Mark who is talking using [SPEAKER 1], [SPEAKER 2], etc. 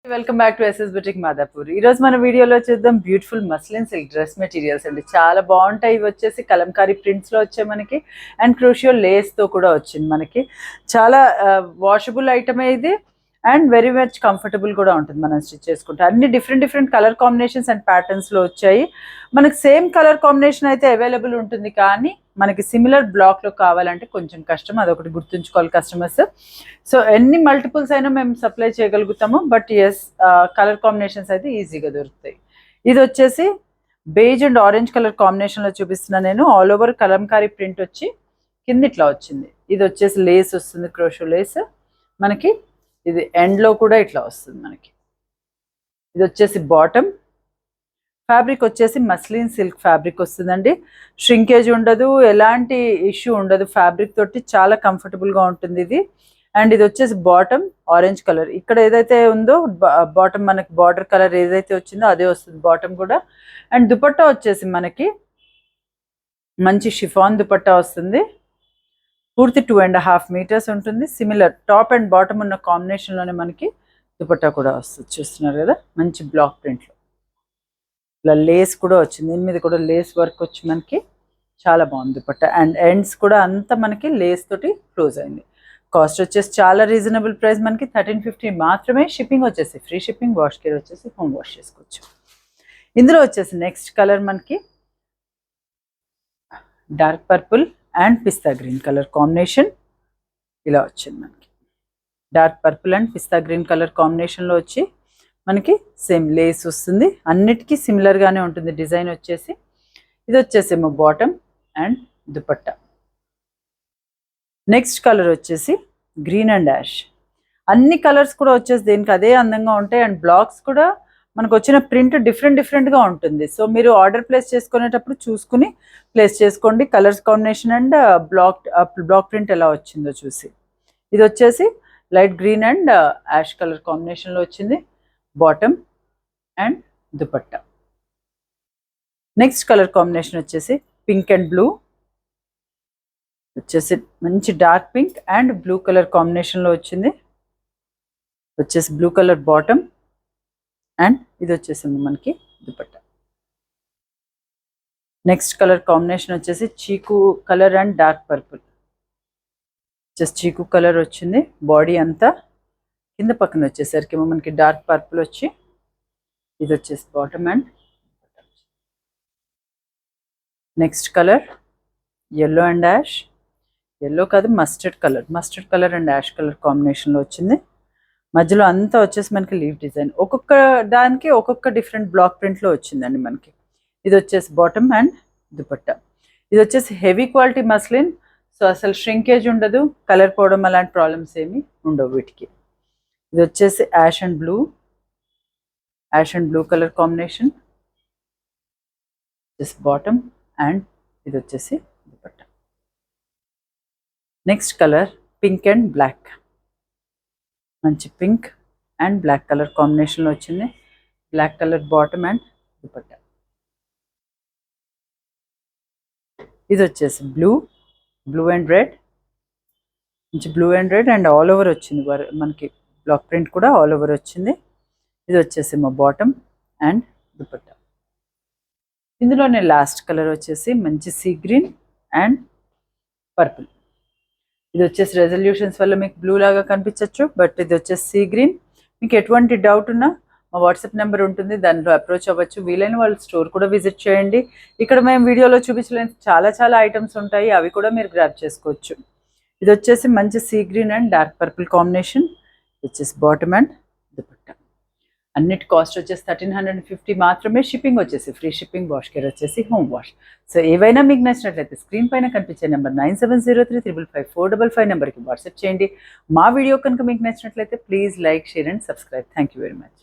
[SPEAKER 1] Welcome back to SS boutique Madhapur. ఈ రోజు మన వీడియోలో చూద్దాం beautiful muslin silk dress materials అండి. చాలా బాగుంటాయి. ఇవి వచ్చేసి కలంకారీ ప్రింట్స్ లో వచ్చాయి మనకి, అండ్ క్రూషియో లేస్ తో కూడా వచ్చింది మనకి. చాలా వాషబుల్ ఐటమే ఇది, అండ్ వెరీ మచ్ కంఫర్టబుల్ కూడా ఉంటుంది మనం స్టిచ్ చేసుకుంటే. అన్ని different colour combinations and patterns లో వచ్చాయి. మనకి సేమ్ కలర్ కాంబినేషన్ అయితే అవైలబుల్ ఉంటుంది, కానీ మనకి సిమిలర్ బ్లాక్ లో కావాలంటే కొంచెం కష్టం. అదొకటి గుర్తుంచుకోవాలి కస్టమర్స్. సో ఎన్ని మల్టిపుల్స్ అయినా మేము సప్లై చేయగలుగుతాము, బట్ ఎస్ కలర్ కాంబినేషన్స్ అయితే ఈజీగా దొరుకుతాయి. ఇది వచ్చేసి బేజ్ అండ్ ఆరెంజ్ కలర్ కాంబినేషన్లో చూపిస్తున్నాను నేను. ఆల్ ఓవర్ కలంకారీ ప్రింట్ వచ్చి కింద ఇట్లా వచ్చింది. ఇది వచ్చేసి లేస్ వస్తుంది, క్రోషో లేస్ మనకి. ఇది ఎండ్లో కూడా ఇట్లా వస్తుంది మనకి. ఇది వచ్చేసి బాటమ్. ఫ్యాబ్రిక్ వచ్చేసి మస్లిన్ సిల్క్ ఫ్యాబ్రిక్ వస్తుందండి. ష్రింకేజ్ ఉండదు, ఎలాంటి ఇష్యూ ఉండదు. ఫ్యాబ్రిక్ తోటి చాలా కంఫర్టబుల్గా ఉంటుంది ఇది. అండ్ ఇది వచ్చేసి బాటమ్ ఆరెంజ్ కలర్. ఇక్కడ ఏదైతే ఉందో బాటమ్ మనకి బార్డర్ కలర్ ఏదైతే వచ్చిందో అదే వస్తుంది బాటమ్ కూడా. అండ్ దుపట్టా వచ్చేసి మనకి మంచి షిఫాన్ దుపట్టా వస్తుంది. పూర్తి 2.5 మీటర్స్ ఉంటుంది. సిమిలర్ టాప్ అండ్ బాటమ్ ఉన్న కాంబినేషన్లోనే మనకి దుపట్టా కూడా వస్తుంది. చూస్తున్నారు కదా, మంచి బ్లాక్ ప్రింట్లో. ఇలా లేస్ కూడా వచ్చింది, దీని మీద కూడా లేస్ వర్క్ వచ్చి మనకి చాలా బాగుంది దుపట్టా. అండ్ ఎండ్స్ కూడా అంతా మనకి లేస్ తోటి క్లోజ్ అయింది. కాస్ట్ వచ్చేసి చాలా రీజనబుల్ ప్రైస్ మనకి 1350 మాత్రమే. షిప్పింగ్ వచ్చేసి ఫ్రీ షిప్పింగ్, వాష్ కేర్ వచ్చేసి హోమ్ వాష్ చేసుకోవచ్చు. ఇందులో వచ్చేసి నెక్స్ట్ కలర్ మనకి dark purple and pista green colour combination ఇలా వచ్చింది మనకి. Dark purple and pista green colour కాంబినేషన్లో వచ్చి మనకి సేమ్ లేస్ వస్తుంది. అన్నిటికీ సిమిలర్గానే ఉంటుంది డిజైన్ వచ్చేసి. ఇది వచ్చేసేమో bottom and dupatta. Next colour వచ్చేసి గ్రీన్ అండ్ యాష్. అన్ని కలర్స్ కూడా వచ్చేసి దేనికి అదే అందంగా ఉంటాయి. అండ్ బ్లాక్స్ కూడా మనకు వచ్చిన ప్రింట్ డిఫరెంట్గా ఉంటుంది. సో మీరు ఆర్డర్ ప్లేస్ చేసుకునేటప్పుడు చూసుకుని ప్లేస్ చేసుకోండి, colours combination and block print ఎలా వచ్చిందో చూసి. ఇది వచ్చేసి light green and ash colour కాంబినేషన్లో వచ్చింది bottom and dupatta. Next colour combination వచ్చేసి పింక్ అండ్ బ్లూ. వచ్చేసి మంచి dark pink and blue colour కాంబినేషన్లో వచ్చింది. వచ్చేసి బ్లూ కలర్ బాటమ్ అండ్ ఇది వచ్చేసింది మనకి దుపట్టా. నెక్స్ట్ కలర్ కాంబినేషన్ వచ్చేసి చీకు colour and dark purple. Just చీకు కలర్ వచ్చింది బాడీ అంతా. కింద పక్కన వచ్చేసరికి మనకి డార్క్ పర్పుల్ వచ్చి ఇది వచ్చేసి bottom and next colour yellow and ash. Yellow కాదు, mustard colour and ash colour కాంబినేషన్లో వచ్చింది. మధ్యలో అంతా వచ్చేసి మనకి లీవ్ డిజైన్. ఒక్కొక్క దానికి ఒక్కొక్క డిఫరెంట్ బ్లాక్ ప్రింట్లో వచ్చిందండి మనకి. ఇది వచ్చేసి బాటమ్ అండ్ దుపట్టా. ఇది వచ్చేసి హెవీ క్వాలిటీ మస్లిన్. సో అసలు ష్రింకేజ్ ఉండదు, కలర్ పోవడం అలాంటి ప్రాబ్లమ్స్ ఏమీ ఉండవు వీటికి. ఇది వచ్చేసి ash and blue colour combination. This bottom and ఇది వచ్చేసి dupatta. Next colour pink and black. మంచి పింక్ అండ్ బ్లాక్ కలర్ కాంబినేషన్లో వచ్చింది. Black colour bottom and dupatta. ఇది వచ్చేసి బ్లూ అండ్ రెడ్. మంచి blue and red and all over వచ్చింది మనకి బ్లాక్ ప్రింట్ కూడా ఆల్ ఓవర్ వచ్చింది. ఇది వచ్చేసి మా బాటమ్ అండ్ దుపట్టా. ఇందులోనే లాస్ట్ కలర్ వచ్చేసి మంచి సీ గ్రీన్ అండ్ పర్పుల్. ఇది వచ్చేసి రెజల్యూషన్స్ వల్ల మీకు బ్లూ లాగా కనిపించవచ్చు, బట్ ఇది వచ్చేసి సీ గ్రీన్. మీకు ఎటువంటి డౌట్ ఉన్నా మా వాట్సాప్ నెంబర్ ఉంటుంది, దానిలో అప్రోచ్ అవ్వచ్చు. వీలైన వాళ్ళు స్టోర్ కూడా విజిట్ చేయండి. ఇక్కడ మేము వీడియోలో చూపించలేని చాలా ఐటమ్స్ ఉంటాయి, అవి కూడా మీరు గ్రాబ్ చేసుకోవచ్చు. ఇది వచ్చేసి మంచి sea green and dark purple combination. వచ్చేసి బాటమ్ అండ్ దుపట్టా. అన్నిటి కాస్ట్ వచ్చేసి 1350 మాత్రమే. షిప్పింగ్ వచ్చేసి ఫ్రీ షిప్పింగ్, వాష్ కేర్ వచ్చేసి హోమ్ వాష్. సో ఏవైనా మీకు నచ్చినట్లయితే స్క్రీన్ పైన కనిపించే నెంబర్ 9703555455 నెంబర్కి వాట్సాప్ చేయండి. మా వీడియో కనుక మీకు నచ్చినట్లయితే please like, share and subscribe. Thank you very much.